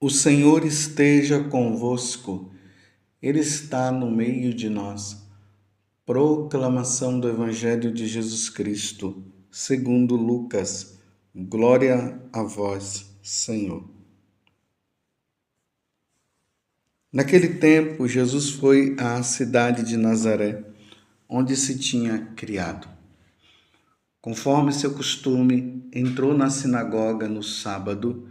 O Senhor esteja convosco, Ele está no meio de nós. Proclamação do Evangelho de Jesus Cristo, segundo Lucas. Glória a vós, Senhor. Naquele tempo, Jesus foi à cidade de Nazaré, onde se tinha criado. Conforme seu costume, entrou na sinagoga no sábado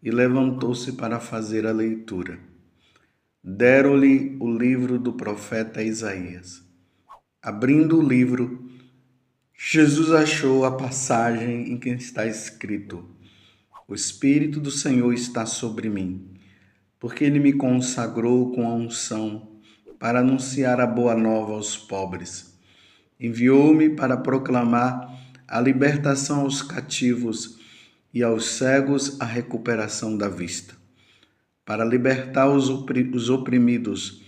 e levantou-se para fazer a leitura. Deram-lhe o livro do profeta Isaías. Abrindo o livro, Jesus achou a passagem em que está escrito: O Espírito do Senhor está sobre mim, porque Ele me consagrou com a unção para anunciar a boa nova aos pobres. Enviou-me para proclamar a libertação aos cativos e aos cegos a recuperação da vista, para libertar os oprimidos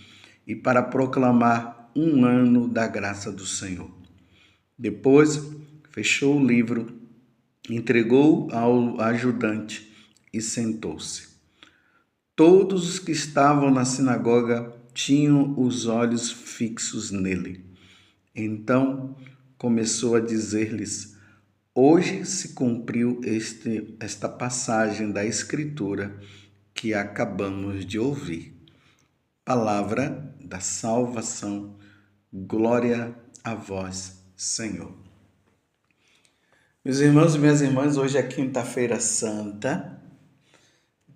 e para proclamar um ano da graça do Senhor. Depois, fechou o livro, entregou ao ajudante e sentou-se. Todos os que estavam na sinagoga tinham os olhos fixos nele. Então, começou a dizer-lhes: Hoje se cumpriu esta passagem da Escritura que acabamos de ouvir. Palavra da salvação. Glória a vós, Senhor. Meus irmãos e minhas irmãs, hoje é quinta-feira santa.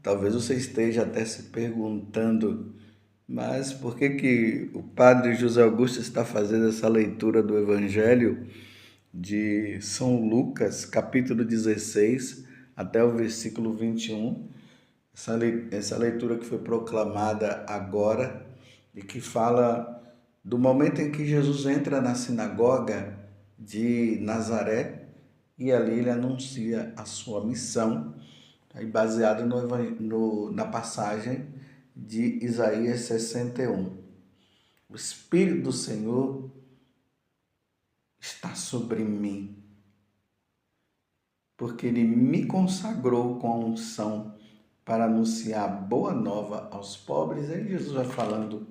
Talvez você esteja até se perguntando, mas por que o padre José Augusto está fazendo essa leitura do Evangelho de São Lucas, capítulo 16, até o versículo 21? Essa leitura que foi proclamada agora e que fala do momento em que Jesus entra na sinagoga de Nazaré e ali ele anuncia a sua missão, baseado na passagem de Isaías 61. O Espírito do Senhor está sobre mim, porque Ele me consagrou com a unção para anunciar a boa nova aos pobres. Aí Jesus vai falando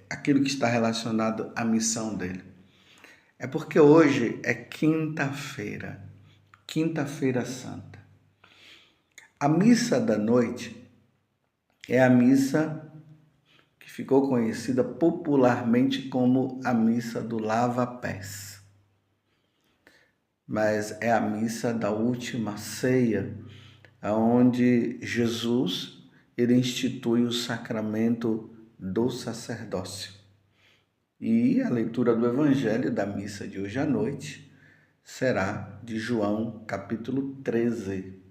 aquilo que está relacionado à missão dele. É porque hoje é quinta-feira santa. A missa da noite é a missa que ficou conhecida popularmente como a missa do lava-pés. Mas é a missa da última ceia, onde Jesus ele institui o sacramento do sacerdócio. E a leitura do Evangelho da missa de hoje à noite será de João, capítulo 13.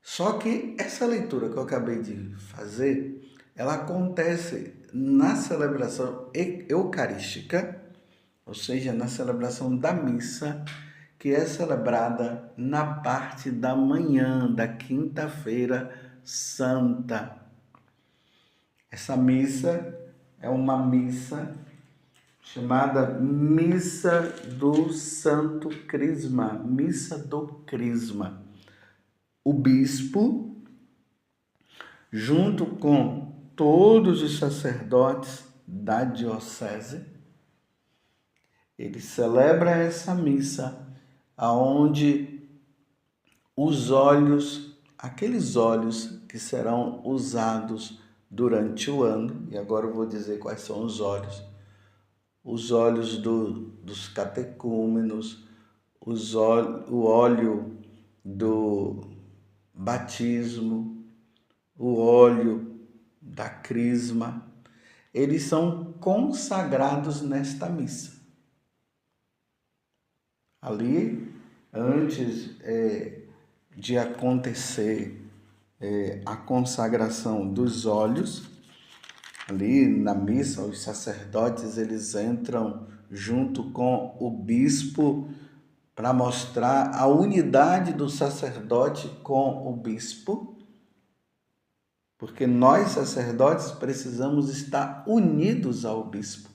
Só que essa leitura que eu acabei de fazer, ela acontece na celebração eucarística, ou seja, na celebração da missa, que é celebrada na parte da manhã da quinta-feira santa. Essa missa é uma missa chamada Missa do Santo Crisma, Missa do Crisma. O bispo, junto com todos os sacerdotes da diocese, ele celebra essa missa aonde os olhos, aqueles olhos que serão usados durante o ano, e agora eu vou dizer quais são os olhos dos catecúmenos, o óleo do batismo, o óleo da crisma, eles são consagrados nesta missa. Ali, antes de acontecer a consagração dos olhos, ali na missa, os sacerdotes eles entram junto com o bispo para mostrar a unidade do sacerdote com o bispo, porque nós sacerdotes precisamos estar unidos ao bispo.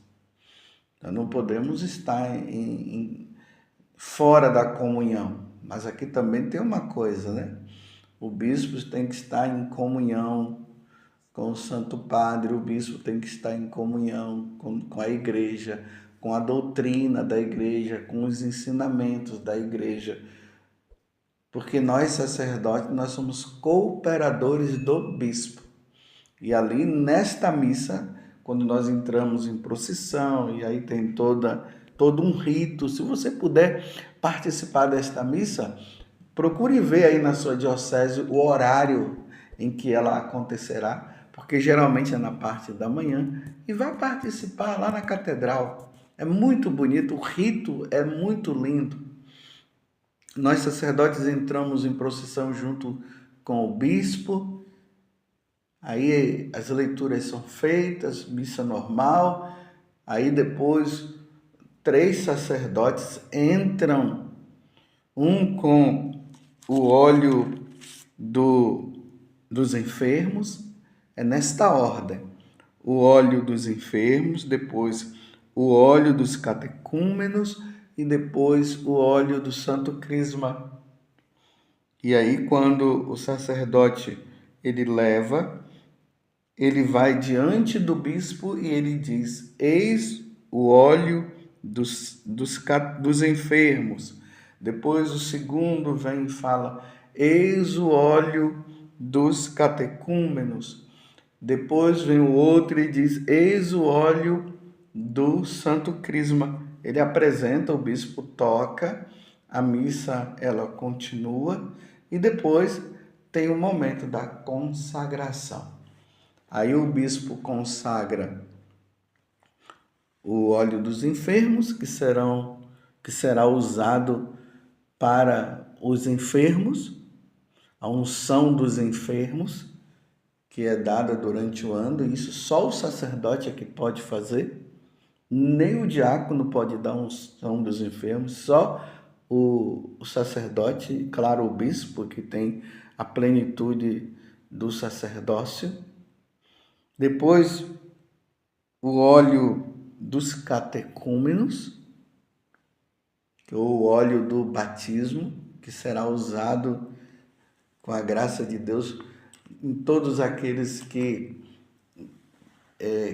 Então não podemos estar fora da comunhão. Mas aqui também tem uma coisa, né? O bispo tem que estar em comunhão com o Santo Padre, o bispo tem que estar em comunhão com a igreja, com a doutrina da igreja, com os ensinamentos da igreja. Porque nós, sacerdotes, nós somos cooperadores do bispo. E ali, nesta missa, quando nós entramos em procissão, e aí tem todo um rito, se você puder participar desta missa, procure ver aí na sua diocese o horário em que ela acontecerá, porque geralmente é na parte da manhã, e vá participar lá na catedral. É muito bonito, o rito é muito lindo. Nós sacerdotes entramos em procissão junto com o bispo, aí as leituras são feitas, missa normal, aí depois 3 sacerdotes entram, um com o óleo dos enfermos, é nesta ordem: o óleo dos enfermos, depois o óleo dos catecúmenos e depois o óleo do Santo Crisma. E aí, quando o sacerdote ele leva, ele vai diante do bispo e ele diz: eis o óleo dos enfermos. Depois o segundo vem e fala: eis o óleo dos catecúmenos. Depois vem o outro e diz: eis o óleo do Santo Crisma. Ele apresenta, o bispo toca, a missa ela continua e depois tem o momento da consagração. Aí o bispo consagra o óleo dos enfermos, que será usado para os enfermos, a unção dos enfermos, que é dada durante o ano, e isso só o sacerdote é que pode fazer, nem o diácono pode dar unção dos enfermos, só o sacerdote, claro, o bispo, que tem a plenitude do sacerdócio. Depois, o óleo dos catecúmenos, ou o óleo do batismo, que será usado com a graça de Deus em todos aqueles que,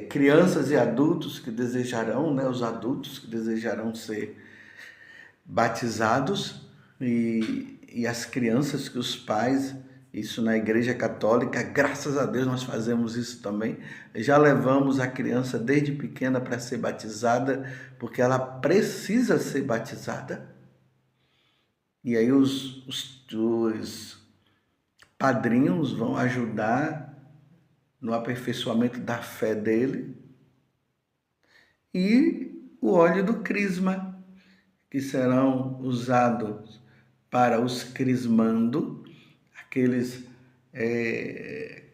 crianças e adultos que desejarão, né, os adultos que desejarão ser batizados, e as crianças que os pais, isso na Igreja Católica, graças a Deus nós fazemos isso também, já levamos a criança desde pequena para ser batizada, porque ela precisa ser batizada. E aí os padrinhos vão ajudar no aperfeiçoamento da fé dele. E o óleo do crisma, que serão usados para os crismando, aqueles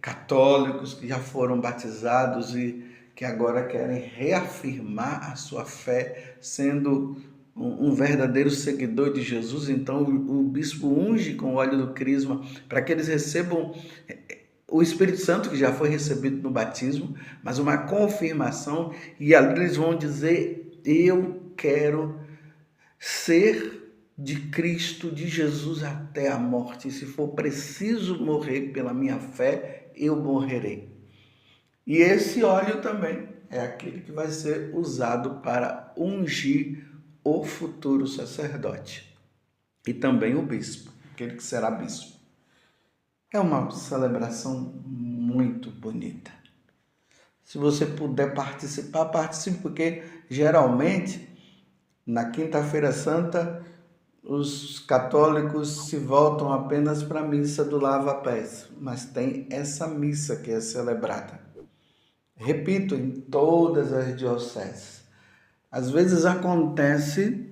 católicos que já foram batizados e que agora querem reafirmar a sua fé, sendo um verdadeiro seguidor de Jesus. Então o bispo unge com o óleo do crisma para que eles recebam o Espírito Santo, que já foi recebido no batismo, mas uma confirmação, e ali eles vão dizer: eu quero ser de Cristo, de Jesus até a morte. E se for preciso morrer pela minha fé, eu morrerei. E esse óleo também é aquele que vai ser usado para ungir o futuro sacerdote. E também o bispo, aquele que será bispo. É uma celebração muito bonita. Se você puder participar, participe, porque geralmente na Quinta-feira Santa os católicos se voltam apenas para a missa do lava-pés, mas tem essa missa que é celebrada. Repito, em todas as dioceses. Às vezes acontece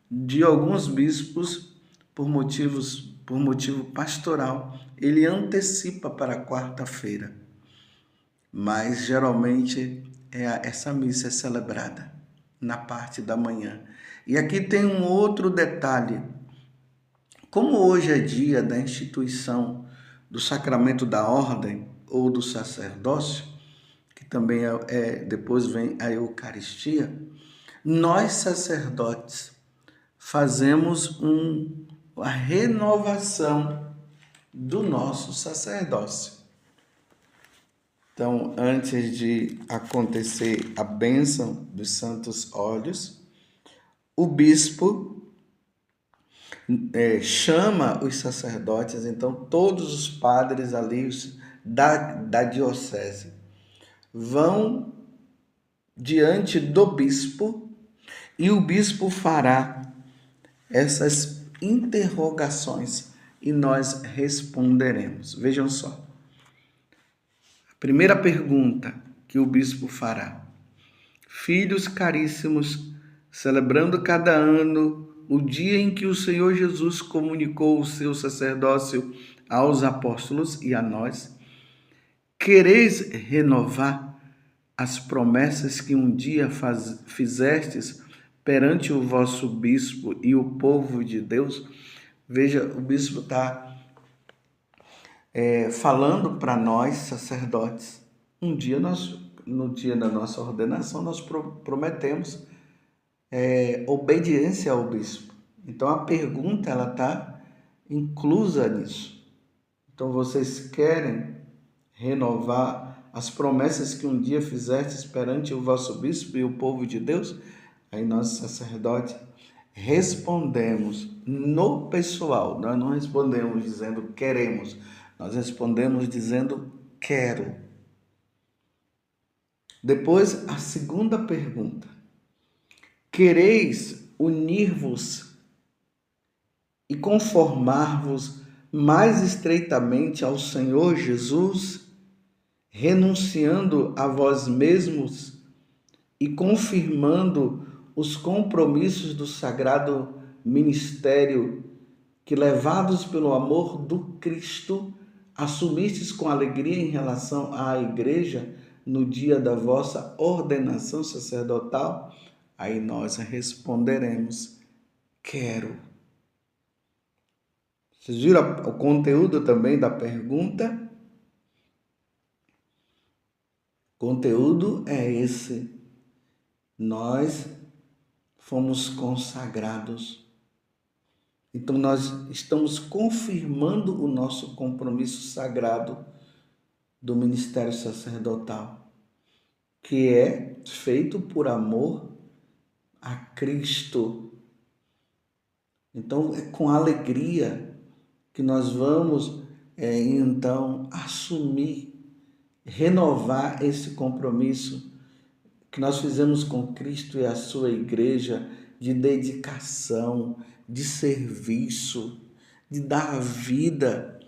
de alguns bispos, por motivo pastoral, ele antecipa para quarta-feira, mas geralmente essa missa é celebrada na parte da manhã. E aqui tem um outro detalhe. Como hoje é dia da instituição do sacramento da ordem ou do sacerdócio, que também depois vem a Eucaristia, nós sacerdotes fazemos a renovação do nosso sacerdócio. Então, antes de acontecer a bênção dos santos óleos, o bispo chama os sacerdotes, então todos os padres ali da diocese vão diante do bispo e o bispo fará essas interrogações e nós responderemos. Vejam só. A primeira pergunta que o bispo fará: filhos caríssimos, celebrando cada ano o dia em que o Senhor Jesus comunicou o seu sacerdócio aos apóstolos e a nós, quereis renovar as promessas que um dia fizestes perante o vosso bispo e o povo de Deus? Veja, o bispo está falando para nós, sacerdotes. No dia da nossa ordenação, nós prometemos obediência ao bispo. Então, a pergunta ela está inclusa nisso. Então, vocês querem renovar as promessas que um dia fizestes perante o vosso bispo e o povo de Deus? Aí nós, sacerdotes, respondemos no pessoal. Nós não respondemos dizendo queremos, nós respondemos dizendo quero. Depois, a segunda pergunta: quereis unir-vos e conformar-vos mais estreitamente ao Senhor Jesus, renunciando a vós mesmos e confirmando os compromissos do sagrado ministério que, levados pelo amor do Cristo, assumistes com alegria em relação à Igreja no dia da vossa ordenação sacerdotal? Aí nós responderemos: quero. Vocês viram o conteúdo também da pergunta? O conteúdo é esse. Nós fomos consagrados. Então, nós estamos confirmando o nosso compromisso sagrado do ministério sacerdotal, que é feito por amor a Cristo. Então, é com alegria que nós vamos, então, assumir, renovar esse compromisso que nós fizemos com Cristo e a sua igreja, de dedicação, de serviço, de dar a vida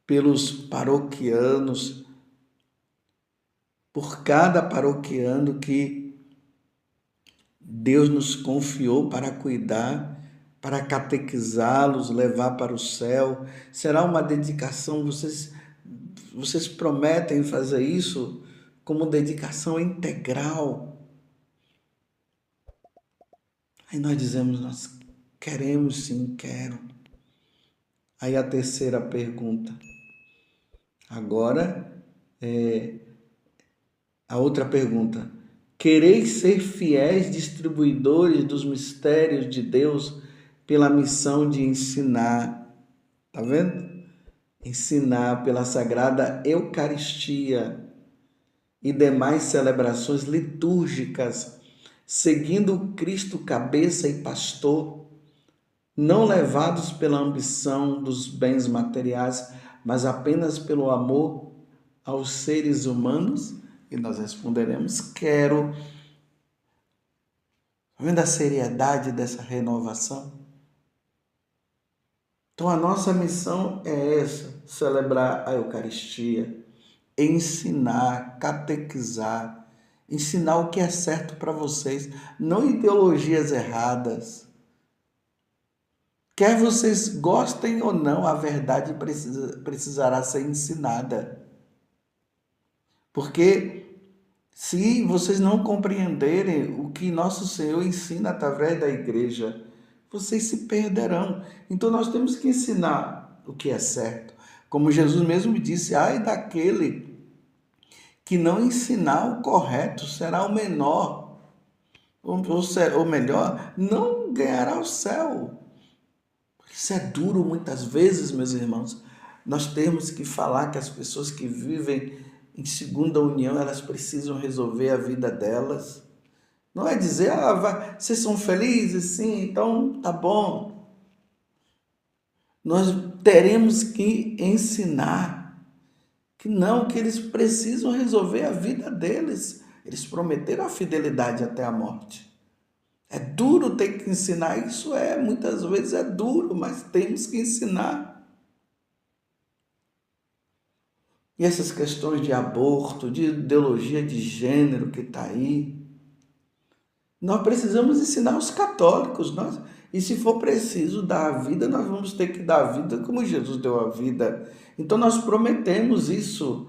pelos paroquianos, por cada paroquiano que Deus nos confiou para cuidar, para catequizá-los, levar para o céu. Será uma dedicação, vocês prometem fazer isso como dedicação integral. Aí nós dizemos: nós queremos sim, quero. Aí a terceira pergunta. Agora, a outra pergunta: quereis ser fiéis distribuidores dos mistérios de Deus pela missão de ensinar? Tá vendo? Ensinar pela Sagrada Eucaristia e demais celebrações litúrgicas, seguindo Cristo cabeça e pastor, não levados pela ambição dos bens materiais, mas apenas pelo amor aos seres humanos? E nós responderemos: quero. Vendo a seriedade dessa renovação? Então a nossa missão é essa: celebrar a Eucaristia, ensinar, catequizar, ensinar o que é certo para vocês, não ideologias erradas. Quer vocês gostem ou não, a verdade precisará ser ensinada. Porque se vocês não compreenderem o que nosso Senhor ensina através da igreja, vocês se perderão. Então nós temos que ensinar o que é certo. Como Jesus mesmo disse: ai daquele que não ensinar o correto, será o menor. Ou melhor, não ganhará o céu. Isso é duro muitas vezes, meus irmãos. Nós temos que falar que as pessoas que vivem em segunda união, elas precisam resolver a vida delas. Não é dizer, vocês são felizes? Sim, então tá bom. Nós teremos que ensinar que não, que eles precisam resolver a vida deles. Eles prometeram a fidelidade até a morte. É duro ter que ensinar isso, muitas vezes é duro, mas temos que ensinar. E essas questões de aborto, de ideologia de gênero que está aí, nós precisamos ensinar os católicos. E se for preciso dar a vida, nós vamos ter que dar a vida como Jesus deu a vida. Então nós prometemos isso.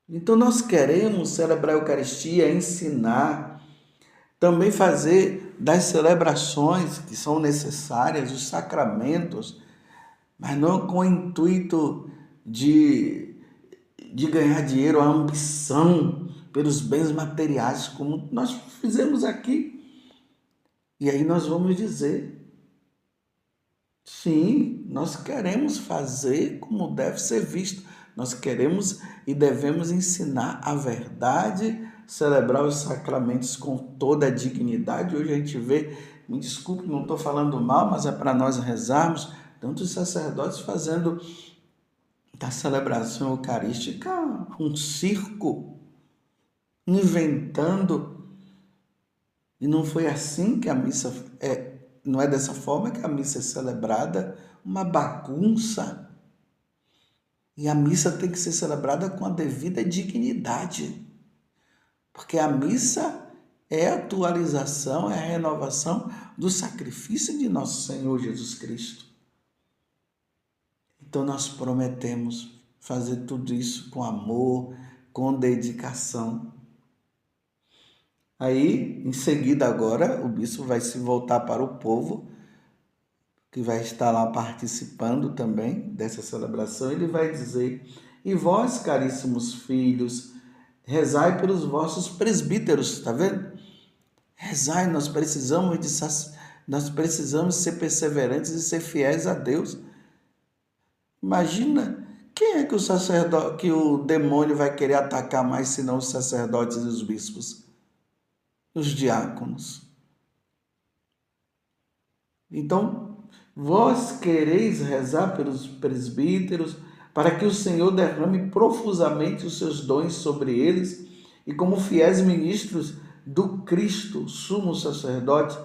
Então nós queremos celebrar a Eucaristia, ensinar, também fazer das celebrações que são necessárias, os sacramentos, mas não com o intuito de ganhar dinheiro, a ambição pelos bens materiais, como nós fizemos aqui. E aí nós vamos dizer, sim, nós queremos fazer como deve ser visto. Nós queremos e devemos ensinar a verdade, celebrar os sacramentos com toda a dignidade. Hoje a gente vê, me desculpe, não estou falando mal, mas é para nós rezarmos, tantos sacerdotes fazendo da celebração eucarística um circo, inventando. E não foi assim que a missa não é dessa forma que a missa é celebrada, uma bagunça. E a missa tem que ser celebrada com a devida dignidade, porque a missa é a atualização, é a renovação do sacrifício de nosso Senhor Jesus Cristo. Então nós prometemos fazer tudo isso com amor, com dedicação. Aí, em seguida agora, o bispo vai se voltar para o povo, que vai estar lá participando também dessa celebração. Ele vai dizer, e vós, caríssimos filhos, rezai pelos vossos presbíteros, está vendo? Rezai, nós precisamos ser perseverantes e ser fiéis a Deus. Imagina, quem é que que o demônio vai querer atacar mais, senão os sacerdotes e os bispos? Os diáconos. Então, vós quereis rezar pelos presbíteros, para que o Senhor derrame profusamente os seus dons sobre eles, e como fiéis ministros do Cristo, sumo sacerdote,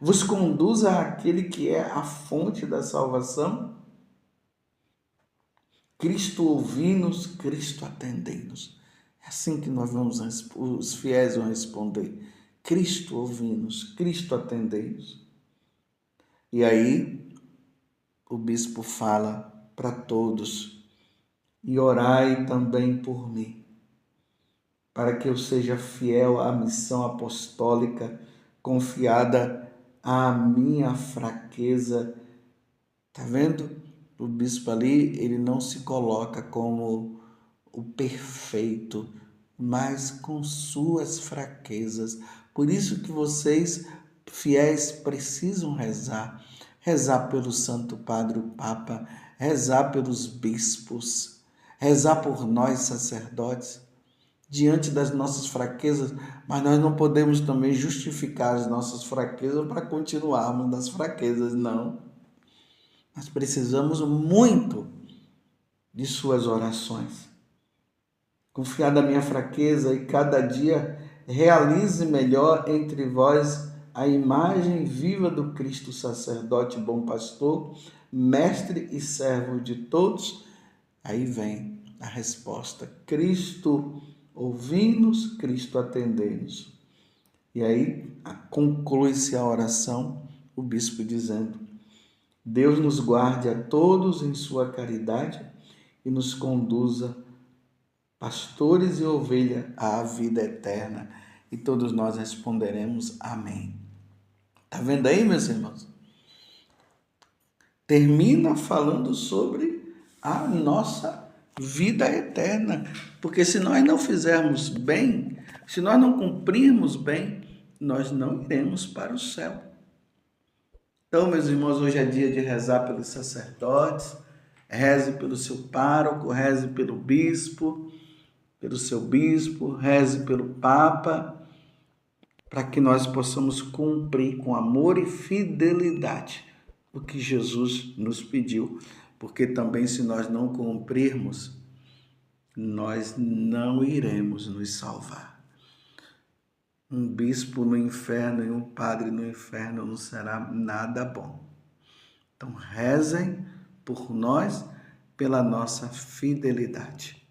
vos conduza àquele que é a fonte da salvação? Cristo ouvi-nos, Cristo atendei-nos. É assim que os fiéis vão responder. Cristo ouvi-nos, Cristo atendei-nos. E aí o bispo fala para todos, e orai também por mim, para que eu seja fiel à missão apostólica confiada à minha fraqueza. Tá vendo? O bispo ali, ele não se coloca como o perfeito, mas com suas fraquezas. Por isso que vocês, fiéis, precisam rezar. Rezar pelo Santo Padre, o Papa, rezar pelos bispos, rezar por nós, sacerdotes, diante das nossas fraquezas, mas nós não podemos também justificar as nossas fraquezas para continuarmos nas fraquezas, não. Nós precisamos muito de suas orações. Confiar na minha fraqueza e cada dia realize melhor entre vós a imagem viva do Cristo sacerdote, bom pastor, mestre e servo de todos. Aí vem a resposta. Cristo ouvi-nos, Cristo atendei-nos. E aí conclui-se a oração, o bispo dizendo: Deus nos guarde a todos em sua caridade e nos conduza, pastores e ovelha, à vida eterna. E todos nós responderemos amém. Está vendo aí, meus irmãos? Termina falando sobre a nossa vida eterna. Porque se nós não fizermos bem, se nós não cumprirmos bem, nós não iremos para o céu. Então, meus irmãos, hoje é dia de rezar pelos sacerdotes, reze pelo seu pároco, reze pelo bispo, pelo seu bispo, reze pelo Papa, para que nós possamos cumprir com amor e fidelidade o que Jesus nos pediu, porque também se nós não cumprirmos, nós não iremos nos salvar. Um bispo no inferno e um padre no inferno não será nada bom. Então rezem por nós, pela nossa fidelidade.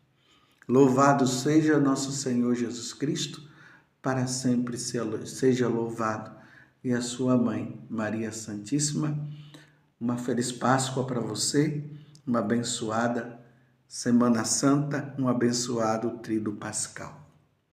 Louvado seja nosso Senhor Jesus Cristo, para sempre seja louvado. E a sua mãe, Maria Santíssima. Uma feliz Páscoa para você, uma abençoada Semana Santa, um abençoado Tríduo Pascal.